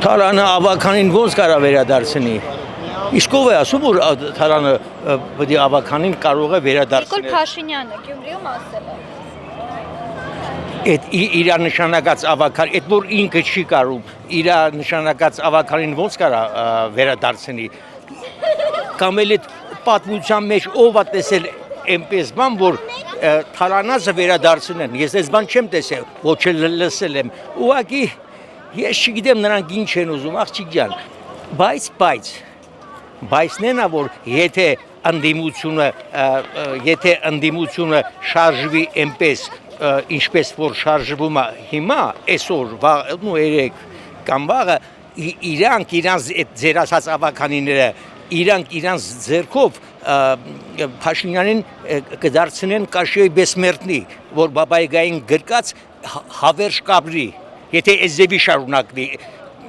Թարանը ավականին ոնց կարա վերադարձնի։ Իսկ ով է ասում, որ Թարանը պետք է ավականին կարող է վերադարձնել։ Նիկոլ Փաշինյանը Գյումրիում ասել է։ Այդ իր նշանակած ավական, այդ որ ինքը չի կարող իր նշանակած ավականին ոնց կարա վերադարձնի։ Կամ էլ այդ պատմության մեջ ով է տեսել այնպես բան, որ Թարանազը վերադարձնեն։ Ես այս բան չեմ տեսել, ոչ էլ լսել եմ։ Ուղղակի ես չգիտեմ նրանք ինչ են ուզում, աղջիկ ջան, բայց նենա որ եթե ընդդիմությունը շարժվի այնպես, ինչպես որ շարժվում է հիմա, այսօր, ու երեք կամ վաղը, իրանք իրանց այդ ձեր ասած ավականիները, իրանք իրանց ձեռքով Փաշինյանին կդարձնեն կաշիոյ բեսմերտնի, որ բաբայգային գրկած հավերժ կաբրի, եթե այս ձևի շարունակվի,